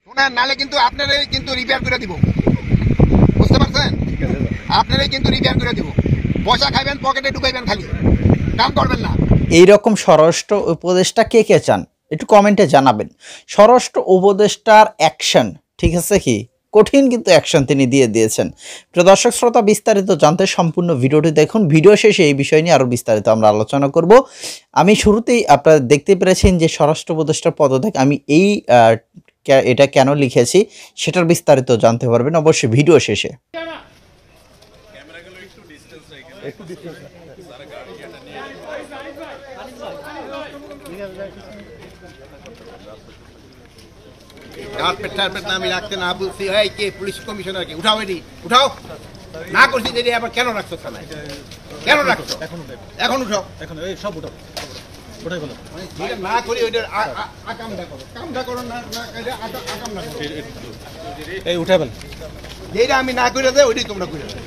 শুনেন, নালে কিন্তু আপনারাই কিন্তু রিপেয়ার করে দিব, বুঝতে পারছেন? আপনারাই কিন্তু রিপেয়ার করে দিব। পয়সা খাইবেন, পকেটে ঢুকাইবেন, খালি কাম করবেন না। এইরকম স্বরাষ্ট্র উপদেষ্টা কে কে চান একটু কমেন্টে জানাবেন। স্বরাষ্ট্র উপদেষ্টার অ্যাকশন, ঠিক আছে, কি কঠিন কিন্তু অ্যাকশন তিনি দিয়ে দিয়েছেন। প্রিয় দর্শক শ্রোতা, বিস্তারিত জানতে সম্পূর্ণ ভিডিওটি দেখুন। ভিডিও শেষে এই বিষয় নিয়ে আরও বিস্তারিত আমরা আলোচনা করব। আমি শুরুতেই আপনারা দেখতে পেরেছেন যে স্বরাষ্ট্র উপদেষ্টার পদত্যাগ, আমি এটা কেন লিখেছি সেটার বিস্তারিত জানতে পারবেন অবশ্যই ভিডিও শেষে। আমি রাখতে না বলছি, কে পুলিশ কমিশনার কে উঠাও, এটি উঠাও না করছি যে আবার কেন রাখছো থানায়, কেন রাখছো? এখন উঠাও, এখন সব উঠাও, না করি ওইটার আকামটা করো, কামটা করো না, আকামটা করো, এই উঠাবেন যেটা আমি না করে দেয় ওইটাই তোমরা করে দেয়।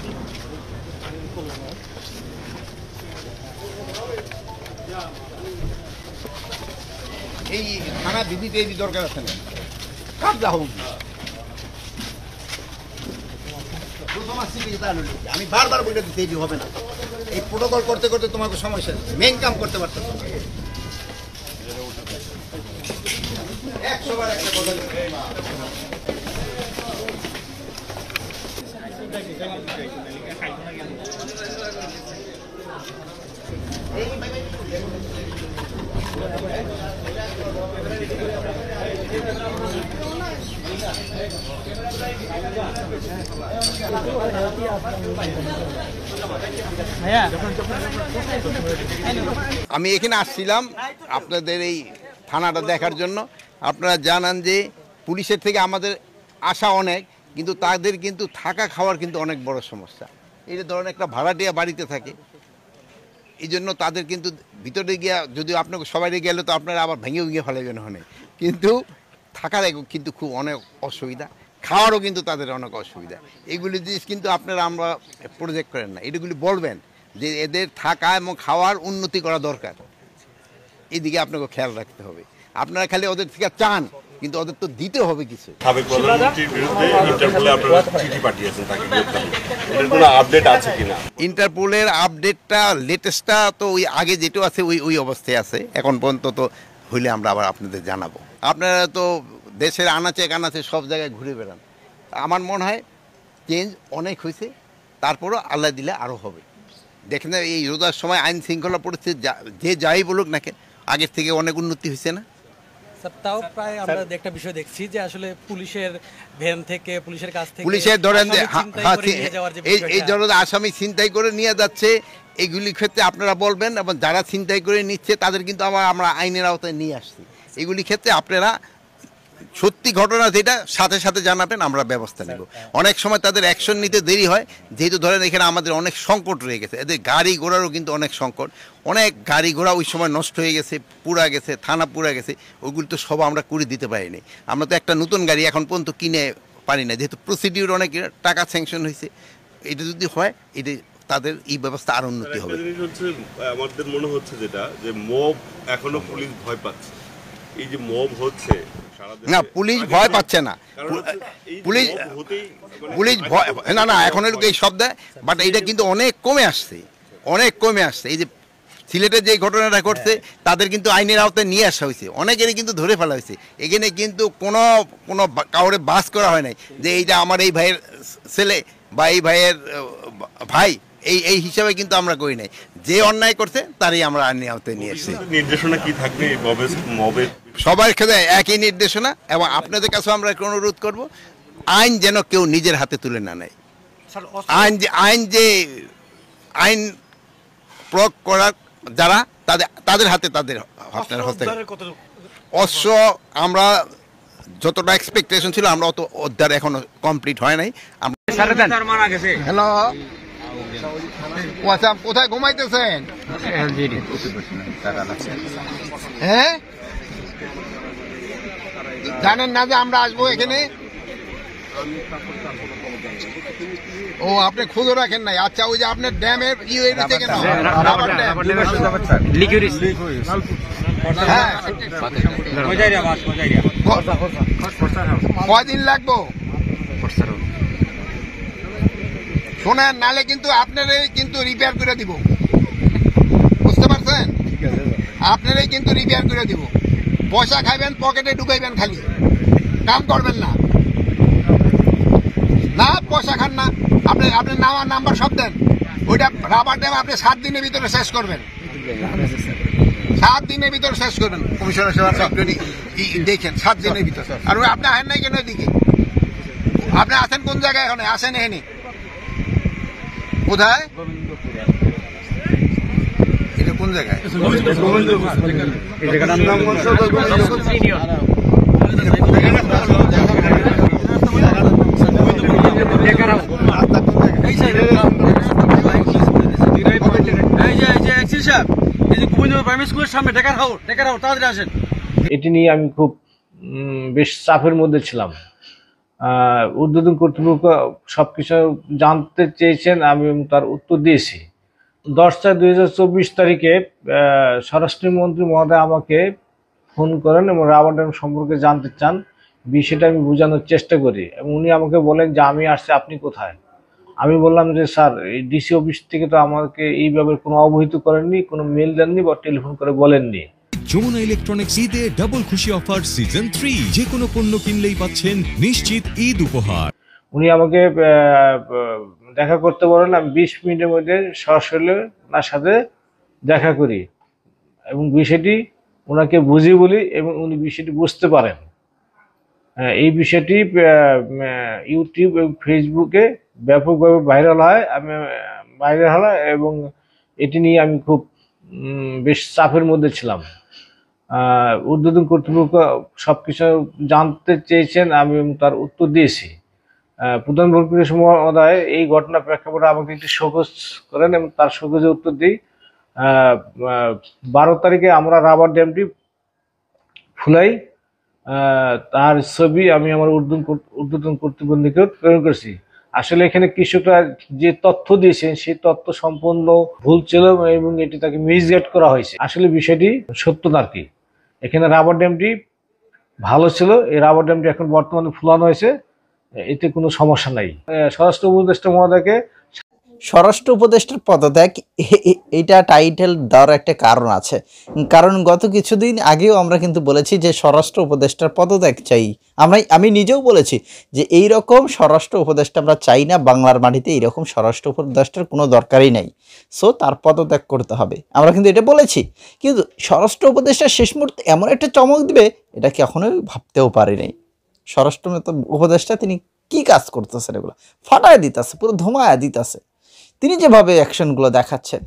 এই থানা দিদিতে এই দরকার আছে না, কাবজা হোক। আমি বারবার বলে দিচ্ছি এই হবে না, এই প্রোটোকল করতে করতে তোমাকে সমস্যা, মেইন কাম করতে পারতেছ না। 100 বার একটা কথা আমি এখানে আসছিলাম আপনাদের এই থানাটা দেখার জন্য। আপনারা জানান যে পুলিশের থেকে আমাদের আশা অনেক, কিন্তু তাদের কিন্তু থাকা খাওয়ার কিন্তু অনেক বড় সমস্যা। এই ধরনের একটা ভাড়াটিয়া বাড়িতে থাকে, এই জন্য তাদের কিন্তু ভিতরে গিয়া যদিও আপনাকে সবাই গেলে তো আপনারা আবার ভেঙে ভেঙে ফেলাবেন ওখানে, কিন্তু থাকার কিন্তু খুব অনেক অসুবিধা, খাওয়ারও কিন্তু তাদের অনেক অসুবিধা। এগুলি জিনিস কিন্তু আপনারা আমরা প্রজেক্ট করেন না, এগুলি বলবেন যে এদের থাকা এবং খাওয়ার উন্নতি করা দরকার, এদিকে আপনাকে খেয়াল রাখতে হবে। আপনারা খালি ওদের থেকে চান, কিন্তু ওদের তো দিতে হবে কিছু। সাবেক প্রধানমন্ত্রীর বিরুদ্ধে ইন্টারপোলে আপনারা চিঠি পাঠিয়েছেন, তাকে গ্রেফতার, এটার কোনো আপডেট আছে কিনা? ইন্টারপোলের আপডেটটা লেটেস্টটা তো ওই আগে যেটা আছে ওই অবস্থায় আছে, এখন পর্যন্ত তো হইলে আমরা আবার আপনাদের জানাবো। আপনারা তো দেশের আনাচে কানাচে সব জায়গায় ঘুরে বেড়ান, আমার মনে হয় চেঞ্জ অনেক হয়েছে, তারপরও আল্লাহ দিলে আরও হবে। দেখেন এই রোজার সময় আইন শৃঙ্খলা পরিস্থিতি যে যাই বলুক না কেন, আগের থেকে অনেক উন্নতি হয়েছে না স্যার? তাও প্রায় আমরা একটা বিষয় দেখছি যে আসলে পুলিশের ভ্যান থেকে, পুলিশের কাছ থেকে পুলিশের ধরেন এই ধরনের আসামি ছিনতাই করে নিয়ে যাচ্ছে, এইগুলি ক্ষেত্রে আপনারা বলবেন, এবং যারা ছিনতাই করে নিচ্ছে তাদের কিন্তু আমরা আইনের আওতায় নিয়ে আসছি। এগুলি ক্ষেত্রে আপনারা সত্যি ঘটনা যেটা সাথে সাথে জানাবেন, আমরা ব্যবস্থা নেব। অনেক সময় তাদের অ্যাকশন নিতে দেরি হয়, যেহেতু ধরেন এখানে আমাদের অনেক সংকট রয়ে গেছে, এদের গাড়ি ঘোড়ারও কিন্তু অনেক সংকট, অনেক গাড়ি ঘোড়া ওই সময় নষ্ট হয়ে গেছে, পুরা গেছে, থানা পুরা গেছে, ওইগুলি তো সব আমরা করে দিতে পারিনি। আমরা তো একটা নতুন গাড়ি এখন পর্যন্ত কিনে পারি না, যেহেতু প্রসিডিউর অনেক টাকা স্যাংশন হয়েছে। এটা যদি হয়, এটা তাদের এই ব্যবস্থা আরও উন্নতি হবে। আমাদের মনে হচ্ছে যেটা যে মব এখনো পুলিশ ভয় পাচ্ছে, এই যে মব হচ্ছে না, পুলিশ ভয় পাচ্ছে না, পুলিশ ভয় না এখন এই শব্দ, বাট এইটা কিন্তু অনেক কমে আসছে, অনেক কমে আসছে। এই যে সিলেটে যে ঘটনাটা ঘটছে, তাদের কিন্তু আইনের আওতায় নিয়ে আসা হয়েছে, অনেকেরই কিন্তু ধরে ফেলা হয়েছে। এখানে কিন্তু কোনো কাউরে বাস করা হয় নাই যে এইটা আমার এই ভাইয়ের ছেলে বা এই ভাইয়ের ভাই, এই হিসাবে কিন্তু আমরা করি নাই। যে অন্যায় করছে তারই আমরা আইনের আওতায় নিয়ে এসেছি। নির্দেশনা কি থাকবে মবের? সবার ক্ষেত্রে একই নির্দেশনা, এবং আপনাদের কাছে আমরা অনুরোধ করব, আইন যেন কেউ নিজের হাতে তুলে না নেয়। আইন প্রয়োগ করার যারা তাদের হাতে, তাদের অস্ত্র আমরা যতটা এক্সপেকটেশন ছিল, আমরা অত উদ্ধার এখনো কমপ্লিট হয় নাই। হ্যালো, কোথায় ঘুমাইতেছেন? হ্যাঁ, জানেন না যে আমরা আসবো এখানে? ও, আপনি খুঁজে রাখেন নাই? আচ্ছা, ওই যে আপনার ড্যামের থেকে না, হ্যাঁ কয়দিন লাগবো শোনেন, নালে কিন্তু আপনারাই কিন্তু রিপেয়ার করে দিব, বুঝতে পারছেন? আপনারাই কিন্তু রিপেয়ার করে দিব। পয়সা খাইবেন, পকেটে ঢুকাইবেন, খালি কাম করবেন না। না পয়সা খান না, আপনি আপনার নাম্বার সব দেন। ওইটা রাবার ড্যাম আপনি 7 দিনের ভিতরে শেষ করবেন, 7 দিনের ভিতরে শেষ করবেন। কমিশনার সাহেব দেখেন 7 দিনের ভিতরে। আর আপনি আসেন নাই কেন এদিকে? আপনি আছেন কোন জায়গায়? এখন আসেন এখানে কোথায়? এটা কোন জায়গায়? এটি নিয়ে আমি খুব বেশ চাপের মধ্যে ছিলাম। ঊর্ধ্বতন কর্তৃপক্ষ সবকিছু জানতে চেয়েছেন, আমি তার উত্তর দিয়েছি। 10/4/2024 তারিখে স্বরাষ্ট্রমন্ত্রী মহোদয় আমাকে ফোন করেন এবং রাবার ড্যাম সম্পর্কে জানতে চান। বিষয়টা আমি বোঝানোর চেষ্টা করি এবং উনি আমাকে বলেন যে আমি আসছি, আপনি কোথায়? আমি বললাম যে স্যার, এই ডিসি অফিস থেকে তো আমাকে এই ব্যাপারে কোনো অবহিত করেননি, কোনো মেল দেননি বা টেলিফোন করে বলেননি। যমুনা ইলেকট্রনিক্স ঈদে ডাবল খুশি অফার সিজন 3, যে কোনো পণ্য কিনলেই পাচ্ছেন নিশ্চিত ঈদ উপহার। উনি আমাকে দেখা করতে বলেন, আমি 20 মিনিটের মধ্যে সরাসরি ওনার সাথে দেখা করি এবং বিষয়টি ওনাকে বুঝিয়ে বলি এবং উনি বিষয়টি বুঝতে পারেন। এই বিষয়টি ইউটিউব এবং ফেসবুকে ব্যাপকভাবে ভাইরাল হয় এবং এটি নিয়ে আমি খুব বেশ চাপের মধ্যে ছিলাম। ঊর্ধ্বতন কর্তৃপক্ষ সবকিছু জানতে চেয়েছেন, আমি তার উত্তর দিয়েছি। প্রধান পরিবেশ মহোদয় এই ঘটনার প্রেক্ষাপটে আমাকে একটি শোকজ করেন এবং তার শোকজে উত্তর দিই। 12 তারিখে আমরা রাবার ড্যামটি ফুলাই, তার ছবি আমি আমার ঊর্ধ্বতন কর্তৃপক্ষের নিকট প্রেরণ করেছি। আসলে এখানে কৃষকরা যে তথ্য দিয়েছেন সেই তথ্য সম্পূর্ণ ভুল ছিল এবং এটি তাকে মিসগাইড করা হয়েছে। আসলে বিষয়টি সত্য না কি। এখানে রাবার ড্যামটি ভালো ছিল, এই রাবার ড্যামটি এখন বর্তমানে ফুলানো হয়েছে, এতে কোনো সমস্যা নাই। স্বরাষ্ট্র উপদেষ্টা মহোদয়কে স্বরাষ্ট্র উপদেষ্টার পদত্যাগ এটা টাইটেল দেওয়ার একটা কারণ আছে, কারণ গত কিছুদিন আগেও আমরা কিন্তু বলেছি যে স্বরাষ্ট্র উপদেষ্টার পদত্যাগ চাই। আমি নিজেও বলেছি যে এই রকম স্বরাষ্ট্র উপদেষ্টা আমরা চাই না, বাংলার মাটিতে এইরকম স্বরাষ্ট্র উপদেষ্টার কোনো দরকারই নাই, সো তার পদত্যাগ করতে হবে, আমরা কিন্তু এটা বলেছি। কিন্তু স্বরাষ্ট্র উপদেষ্টা শেষ মুহূর্তে এমন একটা চমক দিবে এটা কখনোই ভাবতেও পারিনি। স্বরাষ্ট্র উপদেষ্টা তিনি কি কাজ করতেছেন, এগুলো ফাটায় দিতেছে, পুরো ধোঁমায় দিতেছে তিনি যেভাবে অ্যাকশনগুলো দেখাচ্ছেন।